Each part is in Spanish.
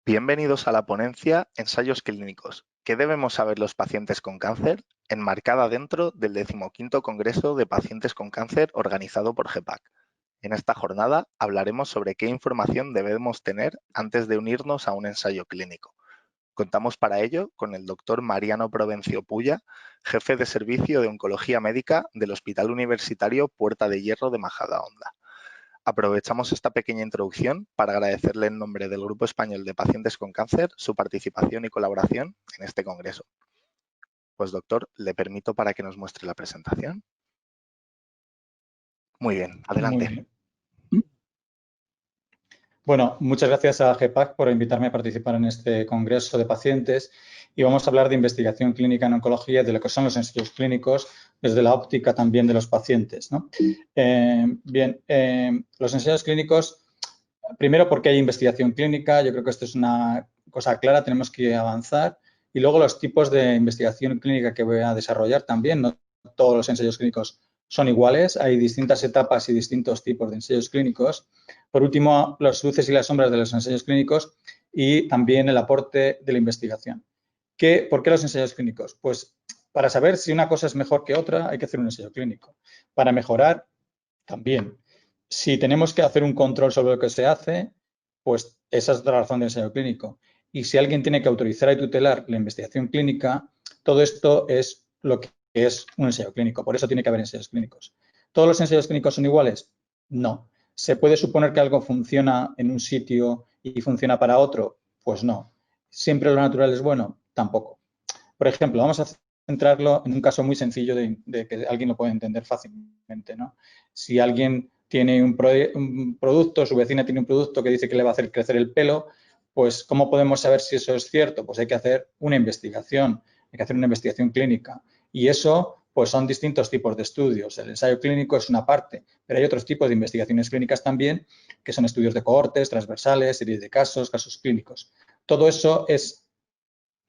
Bienvenidos a la ponencia Ensayos clínicos. ¿Qué debemos saber los pacientes con cáncer? Enmarcada dentro del 15º Congreso de Pacientes con Cáncer organizado por GEPAC. En esta jornada hablaremos sobre qué información debemos tener antes de unirnos a un ensayo clínico. Contamos para ello con el doctor Mariano Provencio Pulla, jefe de Servicio de Oncología Médica del Hospital Universitario Puerta de Hierro de Majadahonda. Aprovechamos esta pequeña introducción para agradecerle en nombre del Grupo Español de Pacientes con Cáncer su participación y colaboración en este congreso. Pues doctor, le permito para que nos muestre la presentación. Muy bien, adelante. Muy bien. Bueno, muchas gracias a GEPAC por invitarme a participar en este congreso de pacientes y vamos a hablar de investigación clínica en oncología, de lo que son los ensayos clínicos, desde la óptica también de los pacientes, ¿no? Los ensayos clínicos, primero porque hay investigación clínica, yo creo que esto es una cosa clara, tenemos que avanzar, y luego los tipos de investigación clínica que voy a desarrollar también, no todos los ensayos clínicos son iguales, hay distintas etapas y distintos tipos de ensayos clínicos. Por último, las luces y las sombras de los ensayos clínicos y también el aporte de la investigación. ¿Por qué los ensayos clínicos? Pues para saber si una cosa es mejor que otra hay que hacer un ensayo clínico. Para mejorar, también. Si tenemos que hacer un control sobre lo que se hace, pues esa es otra razón del ensayo clínico. Y si alguien tiene que autorizar y tutelar la investigación clínica, todo esto es lo que es un ensayo clínico. Por eso tiene que haber ensayos clínicos. ¿Todos los ensayos clínicos son iguales? No. ¿Se puede suponer que algo funciona en un sitio y funciona para otro? Pues no. ¿Siempre lo natural es bueno? Tampoco. Por ejemplo, vamos a centrarlo en un caso muy sencillo de que alguien lo puede entender fácilmente, ¿no? Si alguien tiene un producto, su vecina tiene un producto que dice que le va a hacer crecer el pelo, pues ¿cómo podemos saber si eso es cierto? Pues hay que hacer una investigación, hay que hacer una investigación clínica. Y eso, pues son distintos tipos de estudios. El ensayo clínico es una parte, pero hay otros tipos de investigaciones clínicas también, que son estudios de cohortes, transversales, series de casos, casos clínicos. Todo eso es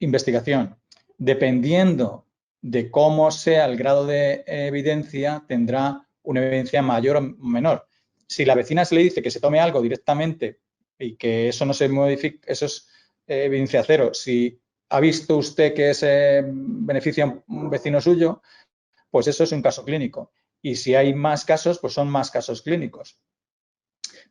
investigación. Dependiendo de cómo sea el grado de evidencia, tendrá una evidencia mayor o menor. Si la vecina se le dice que se tome algo directamente y que eso no se modifica, eso es evidencia cero. Si ha visto usted que se beneficia a un vecino suyo, pues eso es un caso clínico. Y si hay más casos, pues son más casos clínicos.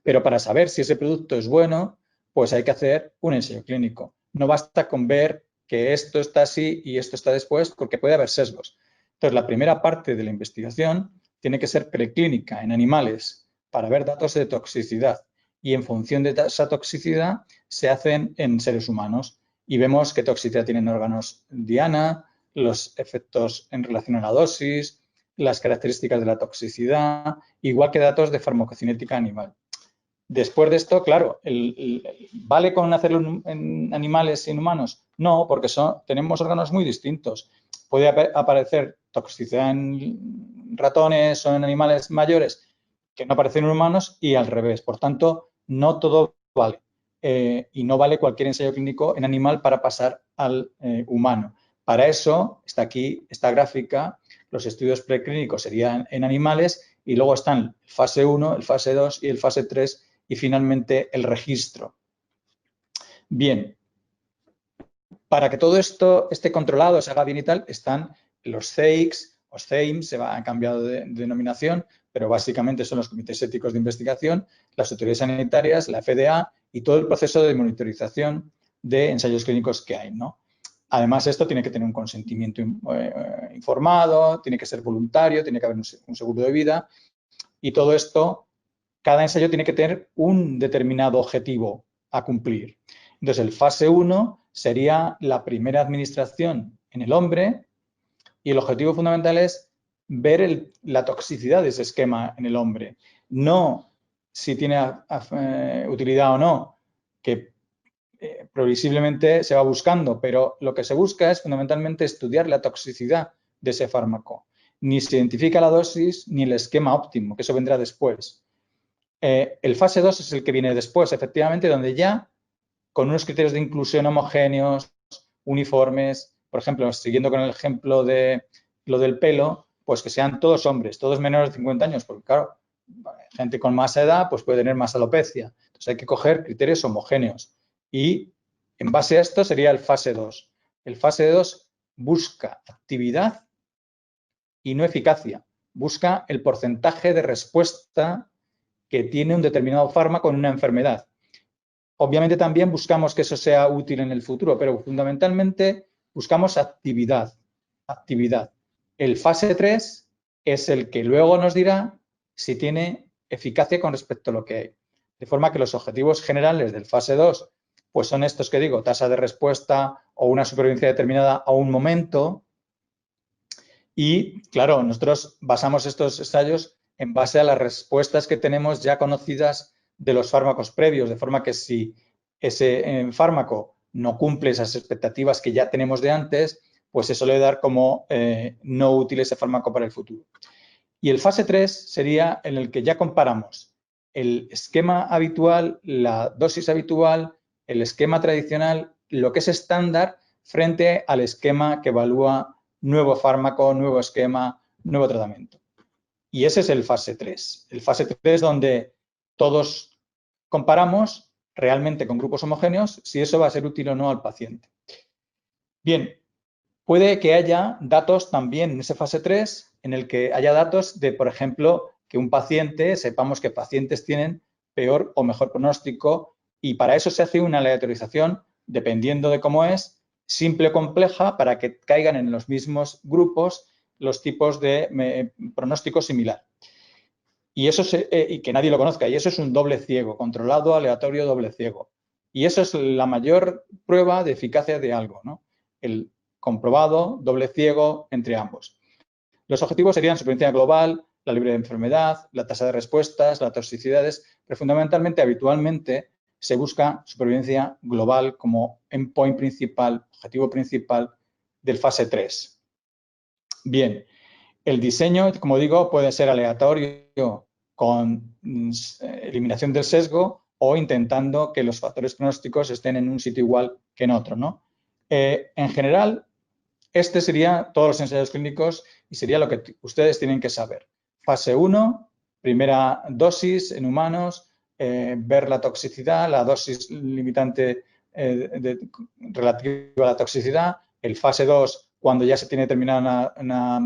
Pero para saber si ese producto es bueno, pues hay que hacer un ensayo clínico. No basta con ver que esto está así y esto está después, porque puede haber sesgos. Entonces, la primera parte de la investigación tiene que ser preclínica en animales para ver datos de toxicidad y en función de esa toxicidad se hacen en seres humanos y vemos qué toxicidad tienen órganos diana, los efectos en relación a la dosis, las características de la toxicidad, igual que datos de farmacocinética animal. Después de esto, claro, ¿vale con hacerlo en animales y en humanos? No, porque tenemos órganos muy distintos. Puede aparecer toxicidad en ratones o en animales mayores que no aparecen en humanos y al revés. Por tanto, no todo vale. Y no vale cualquier ensayo clínico en animal para pasar al humano. Para eso está aquí esta gráfica. Los estudios preclínicos serían en animales y luego están el fase 1, el fase 2 y el fase 3 y finalmente el registro. Bien, para que todo esto esté controlado, se haga bien y tal, están los CEICs o CEIM, han cambiado de denominación, pero básicamente son los comités éticos de investigación, las autoridades sanitarias, la FDA y todo el proceso de monitorización de ensayos clínicos que hay, ¿no? Además, esto tiene que tener un consentimiento informado, tiene que ser voluntario, tiene que haber un seguro de vida y todo esto, cada ensayo tiene que tener un determinado objetivo a cumplir. Entonces, el fase 1 sería la primera administración en el hombre y el objetivo fundamental es ver la toxicidad de ese esquema en el hombre. No si tiene utilidad o no, que previsiblemente se va buscando, pero lo que se busca es fundamentalmente estudiar la toxicidad de ese fármaco. Ni se identifica la dosis ni el esquema óptimo, que eso vendrá después. El fase 2 es el que viene después, efectivamente, donde ya con unos criterios de inclusión homogéneos, uniformes, por ejemplo, siguiendo con el ejemplo de lo del pelo, pues que sean todos hombres, todos menores de 50 años, porque claro, gente con más edad pues puede tener más alopecia. Entonces hay que coger criterios homogéneos y En base a esto sería el fase 2. El fase 2 busca actividad y no eficacia. Busca el porcentaje de respuesta que tiene un determinado fármaco en una enfermedad. Obviamente también buscamos que eso sea útil en el futuro, pero fundamentalmente buscamos actividad. El fase 3 es el que luego nos dirá si tiene eficacia con respecto a lo que hay. De forma que los objetivos generales del fase 2 pues son estos que digo, tasa de respuesta o una supervivencia determinada a un momento. Y, claro, nosotros basamos estos ensayos en base a las respuestas que tenemos ya conocidas de los fármacos previos, de forma que si ese fármaco no cumple esas expectativas que ya tenemos de antes, pues se suele dar como no útil ese fármaco para el futuro. Y el fase 3 sería en el que ya comparamos el esquema habitual, la dosis habitual, el esquema tradicional, lo que es estándar, frente al esquema que evalúa nuevo fármaco, nuevo esquema, nuevo tratamiento. Y ese es el fase 3. El fase 3 donde todos comparamos realmente con grupos homogéneos si eso va a ser útil o no al paciente. Bien, puede que haya datos también en esa fase 3 en el que haya datos de, por ejemplo, que un paciente, sepamos que pacientes tienen peor o mejor pronóstico y para eso se hace una aleatorización dependiendo de cómo es, simple o compleja, para que caigan en los mismos grupos los tipos de pronóstico similar. Y eso y que nadie lo conozca. Y eso es un doble ciego, controlado, aleatorio, doble ciego. Y eso es la mayor prueba de eficacia de algo, ¿no? El comprobado, doble ciego entre ambos. Los objetivos serían supervivencia global, la libre de enfermedad, la tasa de respuestas, las toxicidades, pero fundamentalmente, habitualmente, se busca supervivencia global como endpoint principal, objetivo principal del fase 3. Bien, el diseño, como digo, puede ser aleatorio con eliminación del sesgo o intentando que los factores pronósticos estén en un sitio igual que en otro, ¿no? En general, este sería todos los ensayos clínicos y sería lo que ustedes tienen que saber. Fase 1, primera dosis en humanos, ver la toxicidad, la dosis limitante relativa a la toxicidad. El fase 2, cuando ya se tiene determinada una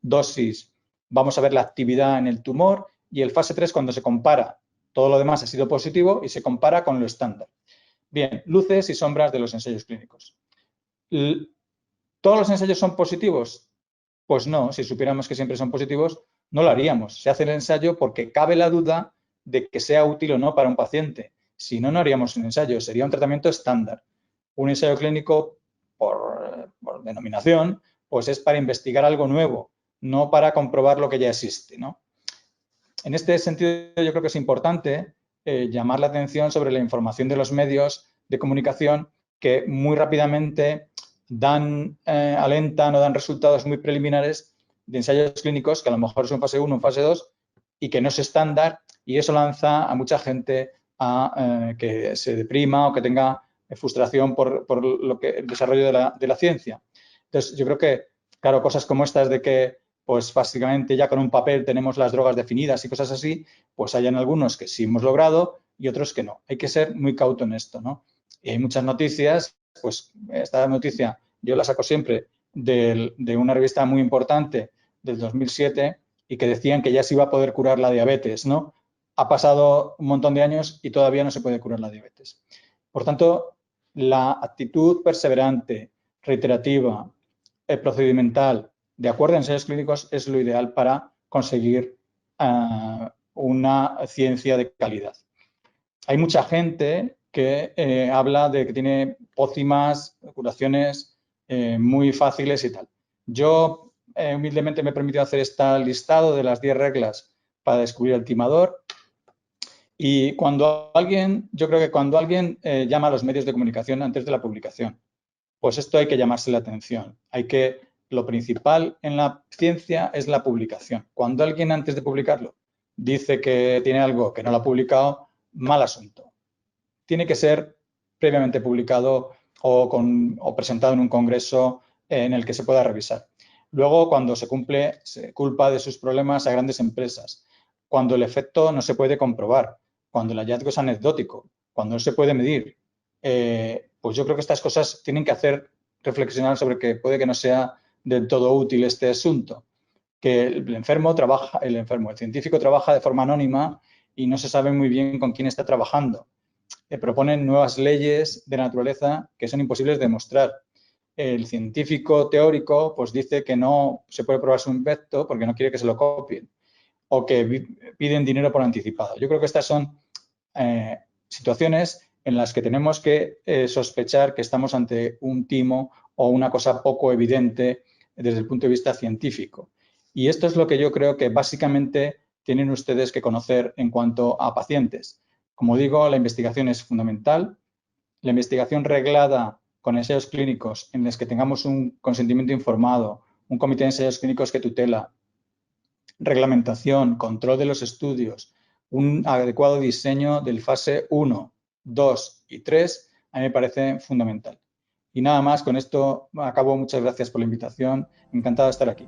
dosis, vamos a ver la actividad en el tumor. Y el fase 3, cuando se compara, todo lo demás ha sido positivo y se compara con lo estándar. Bien, luces y sombras de los ensayos clínicos. ¿Todos los ensayos son positivos? Pues no, si supiéramos que siempre son positivos, no lo haríamos. Se hace el ensayo porque cabe la duda de que sea útil o no para un paciente. Si no, no haríamos un ensayo, sería un tratamiento estándar. Un ensayo clínico, por denominación, pues es para investigar algo nuevo, no para comprobar lo que ya existe, ¿no? En este sentido, yo creo que es importante llamar la atención sobre la información de los medios de comunicación que muy rápidamente alentan o dan resultados muy preliminares de ensayos clínicos que a lo mejor son fase 1 o fase 2 y que no es estándar y eso lanza a mucha gente a que se deprima o que tenga frustración por el desarrollo de la ciencia. Entonces, yo creo que, claro, cosas como estas de que pues básicamente ya con un papel tenemos las drogas definidas y cosas así, pues hayan algunos que sí hemos logrado y otros que no. Hay que ser muy cauto en esto, ¿no? Y hay muchas noticias, pues esta noticia yo la saco siempre de una revista muy importante del 2007 y que decían que ya se iba a poder curar la diabetes, ¿no? Ha pasado un montón de años y todavía no se puede curar la diabetes. Por tanto, la actitud perseverante, reiterativa, procedimental, de acuerdo a ensayos clínicos, es lo ideal para conseguir una ciencia de calidad. Hay mucha gente que habla de que tiene pócimas, curaciones muy fáciles y tal. Yo humildemente me he permitido hacer este listado de las 10 reglas para descubrir el timador. Y cuando alguien, yo creo que cuando alguien llama a los medios de comunicación antes de la publicación, pues esto hay que llamarse la atención. Lo principal en la ciencia es la publicación. Cuando alguien antes de publicarlo dice que tiene algo que no lo ha publicado, mal asunto. Tiene que ser previamente publicado o presentado en un congreso en el que se pueda revisar. Luego, cuando se culpa de sus problemas a grandes empresas. Cuando el efecto no se puede comprobar. Cuando el hallazgo es anecdótico. Cuando no se puede medir. pues yo creo que estas cosas tienen que hacer reflexionar sobre que puede que no sea del todo útil este asunto. Que el científico trabaja de forma anónima y no se sabe muy bien con quién está trabajando. Proponen nuevas leyes de naturaleza que son imposibles de demostrar. El científico teórico pues dice que no se puede probar su invento porque no quiere que se lo copien o que piden dinero por anticipado. Yo creo que estas son situaciones en las que tenemos que sospechar que estamos ante un timo o una cosa poco evidente desde el punto de vista científico. Y esto es lo que yo creo que básicamente tienen ustedes que conocer en cuanto a pacientes. Como digo, la investigación es fundamental. La investigación reglada con ensayos clínicos en los que tengamos un consentimiento informado, un comité de ensayos clínicos que tutela, reglamentación, control de los estudios, un adecuado diseño del fase 1, 2 y 3, a mí me parece fundamental. Y nada más, con esto acabo. Muchas gracias por la invitación. Encantado de estar aquí.